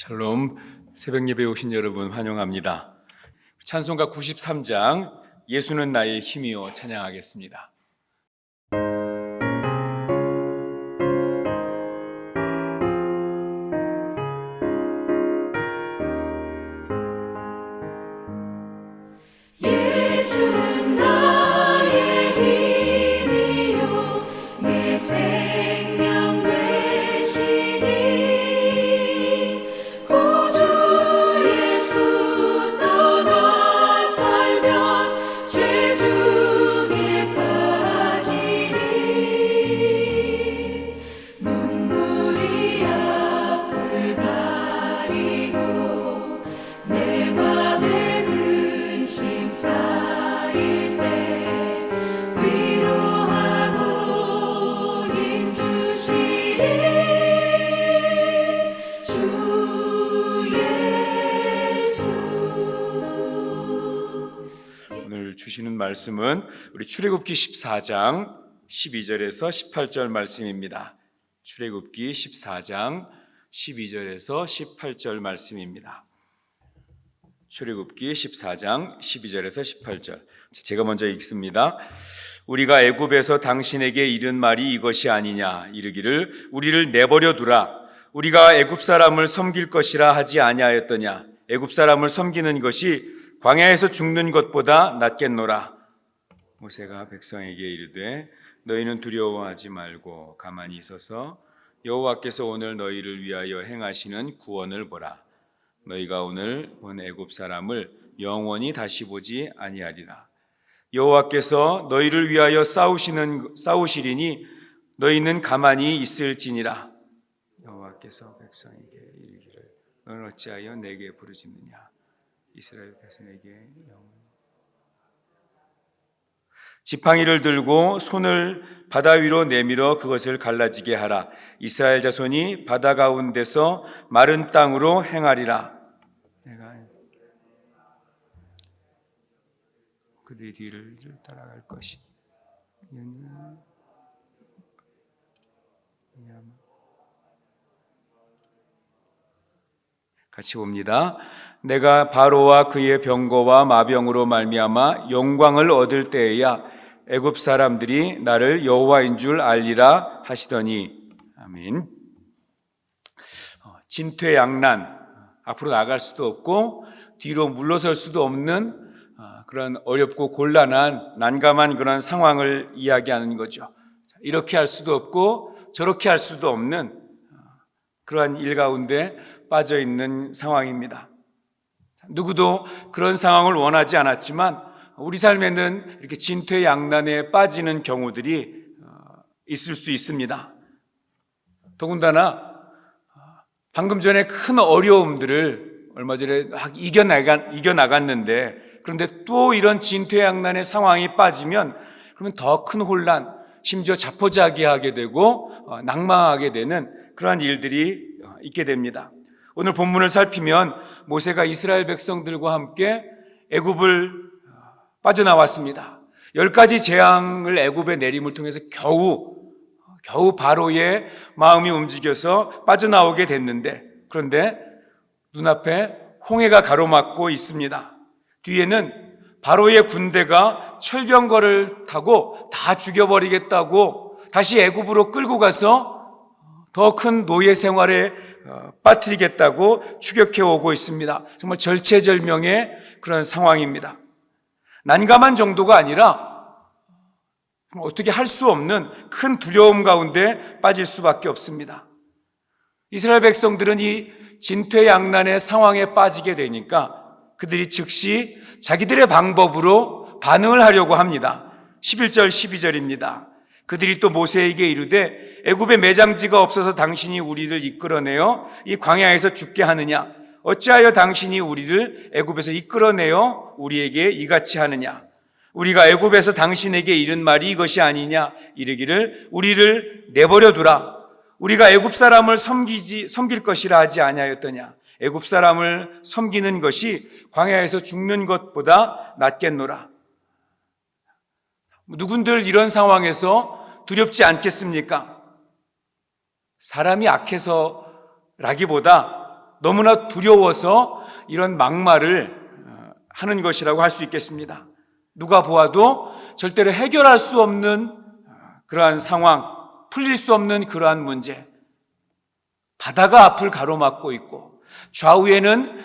샬롬, 새벽 예배에 오신 여러분 환영합니다. 찬송가 93장 예수는 나의 힘이요 찬양하겠습니다. 예수는 나의 힘이요 내 생명 되시니 구주 예수 떠나 살면 죄 중에 빠지니 눈물이 앞을 가리고 내 맘에 근심 쌓일 때 위로하고 힘 주시리 주 예수. 오늘 주시는 말씀은 우리 출애굽기 14장 12절에서 18절 말씀입니다. 출애굽기 14장 12절에서 18절 말씀입니다. 출애굽기 14장 12절에서 18절. 제가 먼저 읽습니다. 우리가 애굽에서 당신에게 이른 말이 이것이 아니냐 이르기를 우리를 내버려 두라. 우리가 애굽 사람을 섬길 것이라 하지 아니하였더냐. 애굽 사람을 섬기는 것이 광야에서 죽는 것보다 낫겠노라. 모세가 백성에게 이르되 너희는 두려워하지 말고 가만히 있어서 여호와께서 오늘 너희를 위하여 행하시는 구원을 보라. 너희가 오늘 본 애굽 사람을 영원히 다시 보지 아니하리라. 여호와께서 너희를 위하여 싸우시리니 너희는 가만히 있을지니라. 여호와께서 백성에게 이르기를 너는 어찌하여 내게 부르짖느냐. 이스라엘 백성에게 영원히. 지팡이를 들고 손을 바다 위로 내밀어 그것을 갈라지게 하라. 이스라엘 자손이 바다 가운데서 마른 땅으로 행하리라. 내가 그들의 뒤를 따라갈 것이. 같이 봅니다. 내가 바로와 그의 병거와 마병으로 말미암아 영광을 얻을 때에야 애굽 사람들이 나를 여호와인 줄 알리라 하시더니. 아멘. 진퇴양난, 앞으로 나갈 수도 없고 뒤로 물러설 수도 없는 그런 어렵고 곤란한 난감한 그런 상황을 이야기하는 거죠. 이렇게 할 수도 없고 저렇게 할 수도 없는 그러한 일 가운데 빠져 있는 상황입니다. 누구도 그런 상황을 원하지 않았지만 우리 삶에는 이렇게 진퇴양난에 빠지는 경우들이 있을 수 있습니다. 더군다나 방금 전에 큰 어려움들을 얼마 전에 막 이겨나갔는데 그런데 또 이런 진퇴양난의 상황이 빠지면 그러면 더 큰 혼란, 심지어 자포자기하게 되고 낭망하게 되는 그러한 일들이 있게 됩니다. 오늘 본문을 살피면 모세가 이스라엘 백성들과 함께 애굽을 빠져나왔습니다. 10가지 재앙을 애굽에 내림을 통해서 겨우 바로의 마음이 움직여서 빠져나오게 됐는데 그런데 눈앞에 홍해가 가로막고 있습니다. 뒤에는 바로의 군대가 철병거를 타고 다 죽여버리겠다고 다시 애굽으로 끌고 가서 더 큰 노예 생활에 빠뜨리겠다고 추격해 오고 있습니다. 정말 절체절명의 그런 상황입니다. 난감한 정도가 아니라 어떻게 할 수 없는 큰 두려움 가운데 빠질 수밖에 없습니다. 이스라엘 백성들은 이 진퇴양난의 상황에 빠지게 되니까 그들이 즉시 자기들의 방법으로 반응을 하려고 합니다. 11절 12절입니다. 그들이 또 모세에게 이르되 애굽에 매장지가 없어서 당신이 우리를 이끌어내어 이 광야에서 죽게 하느냐. 어찌하여 당신이 우리를 애굽에서 이끌어내어 우리에게 이같이 하느냐. 우리가 애굽에서 당신에게 이른 말이 이것이 아니냐. 이르기를 우리를 내버려 두라. 우리가 애굽 사람을 섬길 것이라 하지 아니하였더냐. 애굽 사람을 섬기는 것이 광야에서 죽는 것보다 낫겠노라. 누군들 이런 상황에서 두렵지 않겠습니까? 사람이 악해서라기보다 너무나 두려워서 이런 막말을 하는 것이라고 할 수 있겠습니다. 누가 보아도 절대로 해결할 수 없는 그러한 상황, 풀릴 수 없는 그러한 문제, 바다가 앞을 가로막고 있고 좌우에는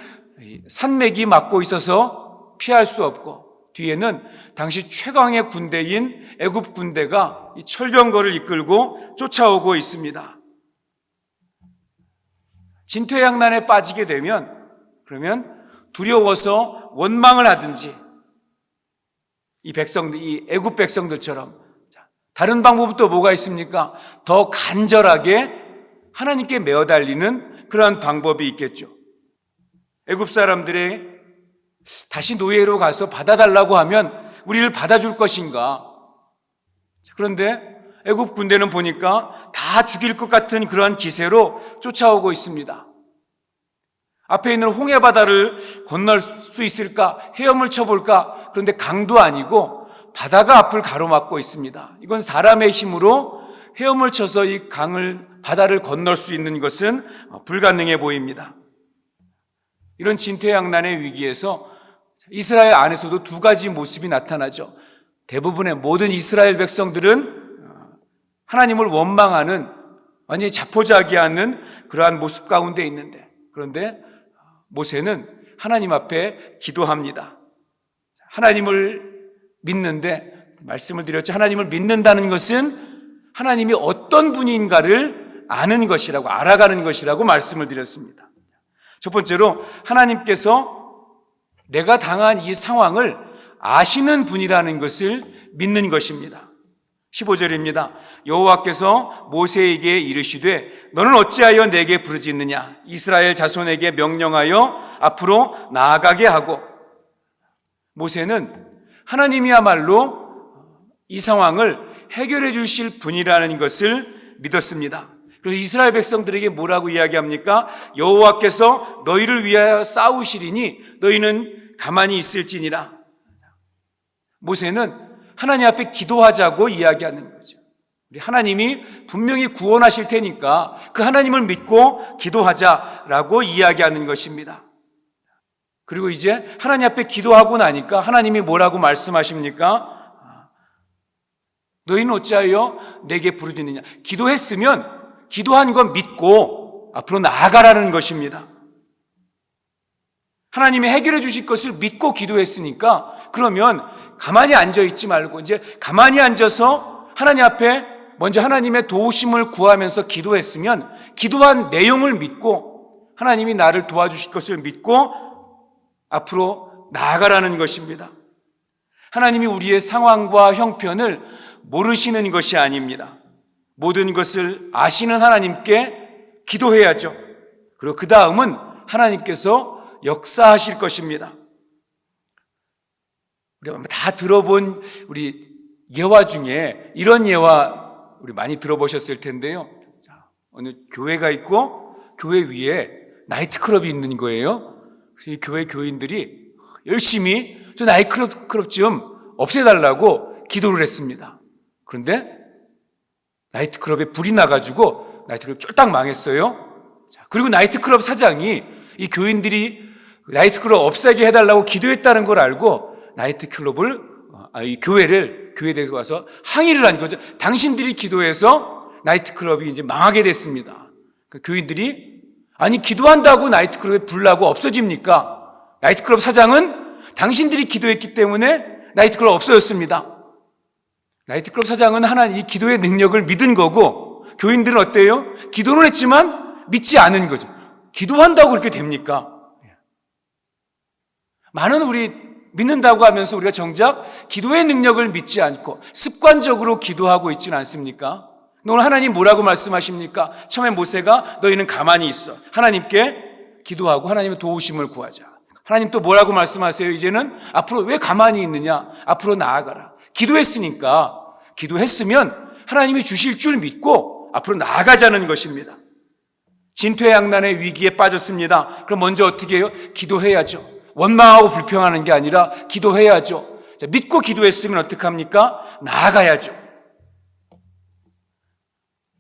산맥이 막고 있어서 피할 수 없고 뒤에는 당시 최강의 군대인 애굽 군대가 이 철병거를 이끌고 쫓아오고 있습니다. 진퇴양난에 빠지게 되면 그러면 두려워서 원망을 하든지 이 애굽 백성들처럼 다른 방법은 또 뭐가 있습니까? 더 간절하게 하나님께 메어 달리는 그러한 방법이 있겠죠. 애굽 사람들의 다시 노예로 가서 받아달라고 하면 우리를 받아줄 것인가? 그런데 애굽 군대는 보니까 다 죽일 것 같은 그러한 기세로 쫓아오고 있습니다. 앞에 있는 홍해 바다를 건널 수 있을까? 헤엄을 쳐볼까? 그런데 강도 아니고 바다가 앞을 가로막고 있습니다. 이건 사람의 힘으로 헤엄을 쳐서 이 바다를 건널 수 있는 것은 불가능해 보입니다. 이런 진퇴양난의 위기에서 이스라엘 안에서도 두 가지 모습이 나타나죠. 대부분의 모든 이스라엘 백성들은 하나님을 원망하는 완전히 자포자기하는 그러한 모습 가운데 있는데, 그런데 모세는 하나님 앞에 기도합니다. 하나님을 믿는데, 말씀을 드렸죠. 하나님을 믿는다는 것은 하나님이 어떤 분인가를 아는 것이라고, 알아가는 것이라고 말씀을 드렸습니다. 첫 번째로 하나님께서 내가 당한 이 상황을 아시는 분이라는 것을 믿는 것입니다. 15절입니다. 여호와께서 모세에게 이르시되 너는 어찌하여 내게 부르짖느냐? 이스라엘 자손에게 명령하여 앞으로 나아가게 하고. 모세는 하나님이야말로 이 상황을 해결해 주실 분이라는 것을 믿었습니다. 그래서 이스라엘 백성들에게 뭐라고 이야기합니까? 여호와께서 너희를 위하여 싸우시리니 너희는 가만히 있을지니라. 모세는 하나님 앞에 기도하자고 이야기하는 거죠. 우리 하나님이 분명히 구원하실 테니까 그 하나님을 믿고 기도하자라고 이야기하는 것입니다. 그리고 이제 하나님 앞에 기도하고 나니까 하나님이 뭐라고 말씀하십니까? 너희는 어찌하여 내게 부르짖느냐? 기도했으면 기도한 건 믿고 앞으로 나아가라는 것입니다. 하나님이 해결해 주실 것을 믿고 기도했으니까 그러면 가만히 앉아있지 말고 이제 가만히 앉아서 하나님 앞에 먼저 하나님의 도우심을 구하면서 기도했으면 기도한 내용을 믿고 하나님이 나를 도와주실 것을 믿고 앞으로 나아가라는 것입니다. 하나님이 우리의 상황과 형편을 모르시는 것이 아닙니다. 모든 것을 아시는 하나님께 기도해야죠. 그리고 그 다음은 하나님께서 역사하실 것입니다. 우리가 다 들어본 우리 예화 중에 이런 예화 우리 많이 들어보셨을 텐데요. 어느 교회가 있고 교회 위에 나이트클럽이 있는 거예요. 그래서 이 교회 교인들이 열심히 저 나이트클럽 좀 없애달라고 기도를 했습니다. 그런데 나이트클럽에 불이 나가지고 나이트클럽이 쫄딱 망했어요. 그리고 나이트클럽 사장이 이 교인들이 나이트클럽 없애게 해달라고 기도했다는 걸 알고 나이트클럽을, 이 교회에 대해서 와서 항의를 한 거죠. 당신들이 기도해서 나이트클럽이 이제 망하게 됐습니다. 그 교인들이 아니 기도한다고 나이트클럽에 불 나고 없어집니까? 나이트클럽 사장은 당신들이 기도했기 때문에 나이트클럽 없어졌습니다. 나이트클럽 사장은 하나님 이 기도의 능력을 믿은 거고 교인들은 어때요? 기도는 했지만 믿지 않은 거죠. 기도한다고 그렇게 됩니까? 많은 우리 믿는다고 하면서 우리가 정작 기도의 능력을 믿지 않고 습관적으로 기도하고 있지는 않습니까? 오늘 하나님 뭐라고 말씀하십니까? 처음에 모세가 너희는 가만히 있어. 하나님께 기도하고 하나님의 도우심을 구하자. 하나님 또 뭐라고 말씀하세요? 이제는 앞으로 왜 가만히 있느냐? 앞으로 나아가라. 기도했으니까 기도했으면 하나님이 주실 줄 믿고 앞으로 나아가자는 것입니다. 진퇴양난의 위기에 빠졌습니다. 그럼 먼저 어떻게 해요? 기도해야죠. 원망하고 불평하는 게 아니라 기도해야죠. 자, 믿고 기도했으면 어떡합니까? 나아가야죠.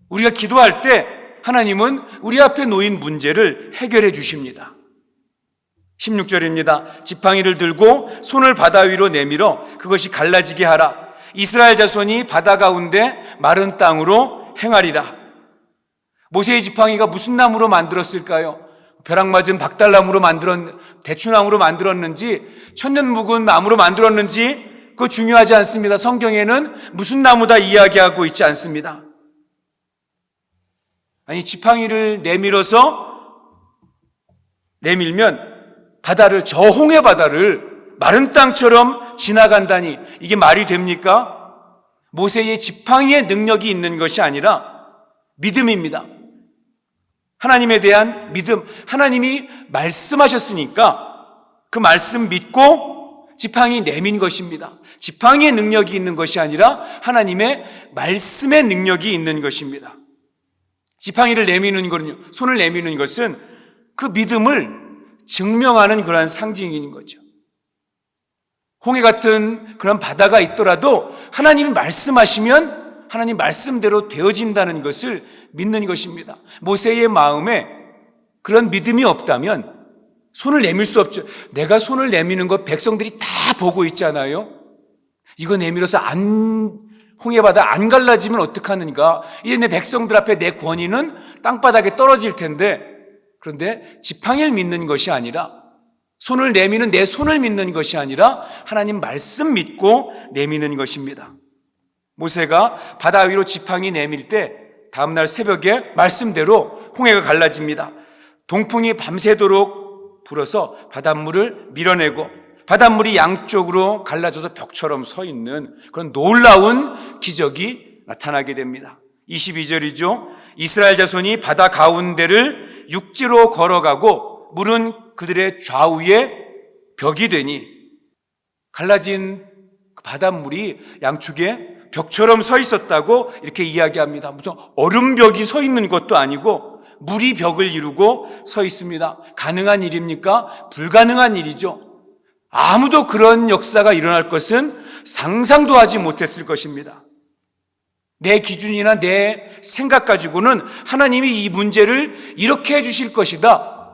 우리가 기도할 때 하나님은 우리 앞에 놓인 문제를 해결해 주십니다. 16절입니다. 지팡이를 들고 손을 바다 위로 내밀어 그것이 갈라지게 하라. 이스라엘 자손이 바다 가운데 마른 땅으로 행하리라. 모세의 지팡이가 무슨 나무로 만들었을까요? 벼락 맞은 박달나무로 대추나무로 만들었는지 천년 묵은 나무로 만들었는지 그거 중요하지 않습니다. 성경에는 무슨 나무다 이야기하고 있지 않습니다. 아니, 지팡이를 내밀면 저 홍해 바다를 마른 땅처럼 지나간다니, 이게 말이 됩니까? 모세의 지팡이의 능력이 있는 것이 아니라 믿음입니다. 하나님에 대한 믿음. 하나님이 말씀하셨으니까 그 말씀 믿고 지팡이 내민 것입니다. 지팡이의 능력이 있는 것이 아니라 하나님의 말씀의 능력이 있는 것입니다. 지팡이를 내미는 거는요, 손을 내미는 것은 그 믿음을 증명하는 그러한 상징인 거죠. 홍해 같은 그런 바다가 있더라도 하나님이 말씀하시면 하나님 말씀대로 되어진다는 것을 믿는 것입니다. 모세의 마음에 그런 믿음이 없다면 손을 내밀 수 없죠. 내가 손을 내미는 거 백성들이 다 보고 있잖아요. 이거 내밀어서 홍해 바다 안 갈라지면 어떡하는가? 이제 내 백성들 앞에 내 권위는 땅바닥에 떨어질 텐데, 그런데 지팡이를 믿는 것이 아니라, 손을 내미는 내 손을 믿는 것이 아니라 하나님 말씀 믿고 내미는 것입니다. 모세가 바다 위로 지팡이 내밀 때 다음날 새벽에 말씀대로 홍해가 갈라집니다. 동풍이 밤새도록 불어서 바닷물을 밀어내고 바닷물이 양쪽으로 갈라져서 벽처럼 서 있는 그런 놀라운 기적이 나타나게 됩니다. 22절이죠. 이스라엘 자손이 바다 가운데를 육지로 걸어가고 물은 그들의 좌우에 벽이 되니, 갈라진 바닷물이 양쪽에 벽처럼 서 있었다고 이렇게 이야기합니다. 무슨 얼음벽이 서 있는 것도 아니고 물이 벽을 이루고 서 있습니다. 가능한 일입니까? 불가능한 일이죠. 아무도 그런 역사가 일어날 것은 상상도 하지 못했을 것입니다. 내 기준이나 내 생각 가지고는 하나님이 이 문제를 이렇게 해주실 것이다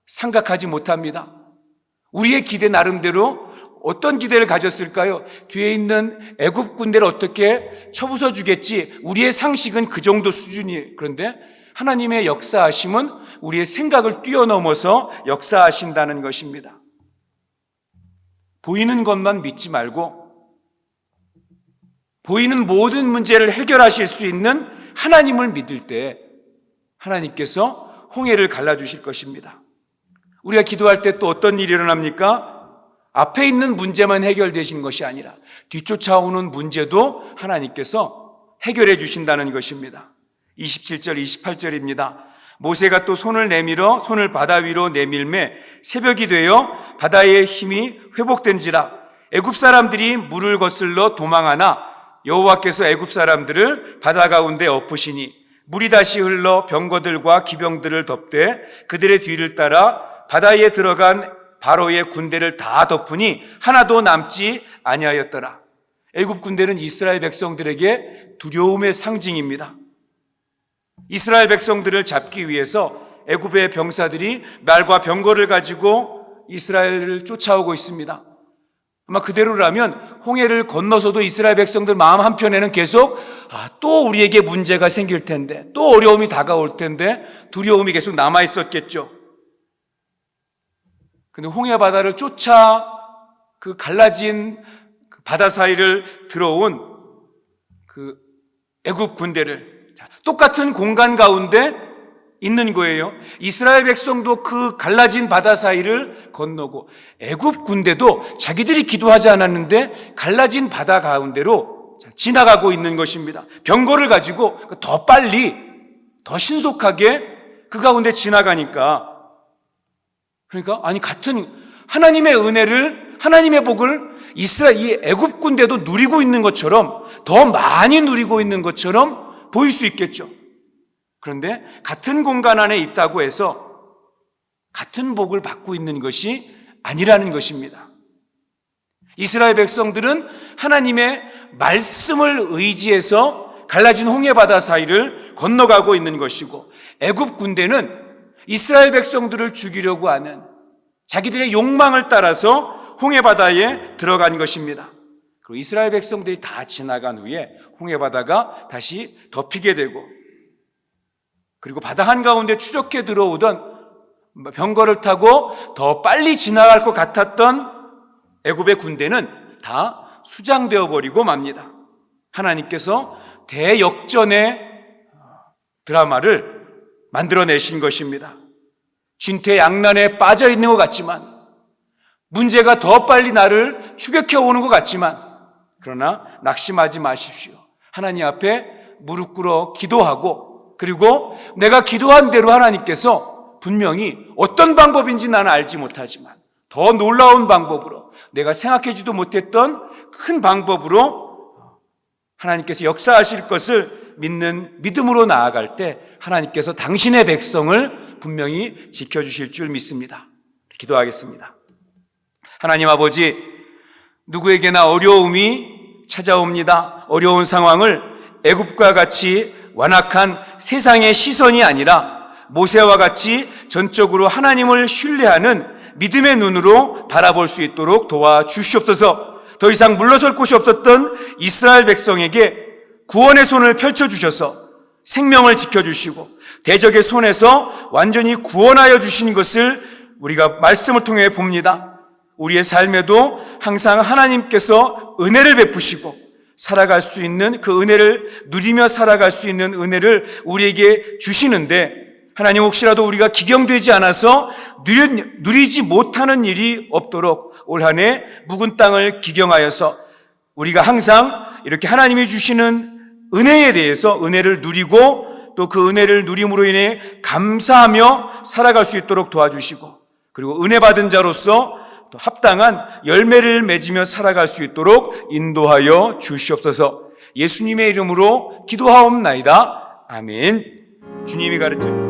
생각하지 못합니다. 우리의 기대 나름대로 어떤 기대를 가졌을까요? 뒤에 있는 애굽 군대를 어떻게 쳐부숴 주겠지, 우리의 상식은 그 정도 수준이에요. 그런데 하나님의 역사하심은 우리의 생각을 뛰어넘어서 역사하신다는 것입니다. 보이는 것만 믿지 말고 보이는 모든 문제를 해결하실 수 있는 하나님을 믿을 때 하나님께서 홍해를 갈라주실 것입니다. 우리가 기도할 때 또 어떤 일이 일어납니까? 앞에 있는 문제만 해결되신 것이 아니라 뒤쫓아오는 문제도 하나님께서 해결해 주신다는 것입니다. 27절, 28절입니다. 모세가 또 손을 바다 위로 내밀매 새벽이 되어 바다의 힘이 회복된지라. 애굽 사람들이 물을 거슬러 도망하나 여호와께서 애굽 사람들을 바다 가운데 엎으시니 물이 다시 흘러 병거들과 기병들을 덮되 그들의 뒤를 따라 바다에 들어간 바로의 군대를 다 덮으니 하나도 남지 아니하였더라. 애굽 군대는 이스라엘 백성들에게 두려움의 상징입니다. 이스라엘 백성들을 잡기 위해서 애굽의 병사들이 말과 병거를 가지고 이스라엘을 쫓아오고 있습니다. 아마 그대로라면 홍해를 건너서도 이스라엘 백성들 마음 한편에는 계속 또 우리에게 문제가 생길 텐데, 또 어려움이 다가올 텐데 두려움이 계속 남아 있었겠죠. 근데 홍해 바다를 쫓아 그 갈라진 그 바다 사이를 들어온 그 애굽 군대를 똑같은 공간 가운데 있는 거예요. 이스라엘 백성도 그 갈라진 바다 사이를 건너고 애굽 군대도 자기들이 기도하지 않았는데 갈라진 바다 가운데로 지나가고 있는 것입니다. 병거를 가지고 더 빨리, 더 신속하게 그 가운데 지나가니까, 그러니까 같은 하나님의 은혜를, 하나님의 복을 이 애굽 군대도 누리고 있는 것처럼, 더 많이 누리고 있는 것처럼 보일 수 있겠죠. 그런데 같은 공간 안에 있다고 해서 같은 복을 받고 있는 것이 아니라는 것입니다. 이스라엘 백성들은 하나님의 말씀을 의지해서 갈라진 홍해바다 사이를 건너가고 있는 것이고, 애굽 군대는 이스라엘 백성들을 죽이려고 하는 자기들의 욕망을 따라서 홍해바다에 들어간 것입니다. 그리고 이스라엘 백성들이 다 지나간 후에 홍해바다가 다시 덮이게 되고, 그리고 바다 한가운데 추적해 들어오던 병거를 타고 더 빨리 지나갈 것 같았던 애굽의 군대는 다 수장되어 버리고 맙니다. 하나님께서 대역전의 드라마를 만들어내신 것입니다. 진퇴양난에 빠져 있는 것 같지만, 문제가 더 빨리 나를 추격해 오는 것 같지만, 그러나 낙심하지 마십시오. 하나님 앞에 무릎 꿇어 기도하고, 그리고 내가 기도한 대로 하나님께서 분명히 어떤 방법인지 나는 알지 못하지만 더 놀라운 방법으로, 내가 생각하지도 못했던 큰 방법으로 하나님께서 역사하실 것을 믿는 믿음으로 나아갈 때 하나님께서 당신의 백성을 분명히 지켜주실 줄 믿습니다. 기도하겠습니다. 하나님 아버지, 누구에게나 어려움이 찾아옵니다. 어려운 상황을 애굽과 같이 완악한 세상의 시선이 아니라 모세와 같이 전적으로 하나님을 신뢰하는 믿음의 눈으로 바라볼 수 있도록 도와주시옵소서. 더 이상 물러설 곳이 없었던 이스라엘 백성에게 구원의 손을 펼쳐주셔서 생명을 지켜주시고 대적의 손에서 완전히 구원하여 주신 것을 우리가 말씀을 통해 봅니다. 우리의 삶에도 항상 하나님께서 은혜를 베푸시고 살아갈 수 있는 그 은혜를 누리며 살아갈 수 있는 은혜를 우리에게 주시는데, 하나님 혹시라도 우리가 기경되지 않아서 누리지 못하는 일이 없도록 올 한 해 묵은 땅을 기경하여서 우리가 항상 이렇게 하나님이 주시는 은혜에 대해서 은혜를 누리고 또 그 은혜를 누림으로 인해 감사하며 살아갈 수 있도록 도와주시고, 그리고 은혜 받은 자로서 또 합당한 열매를 맺으며 살아갈 수 있도록 인도하여 주시옵소서. 예수님의 이름으로 기도하옵나이다. 아멘. 주님이 가르쳐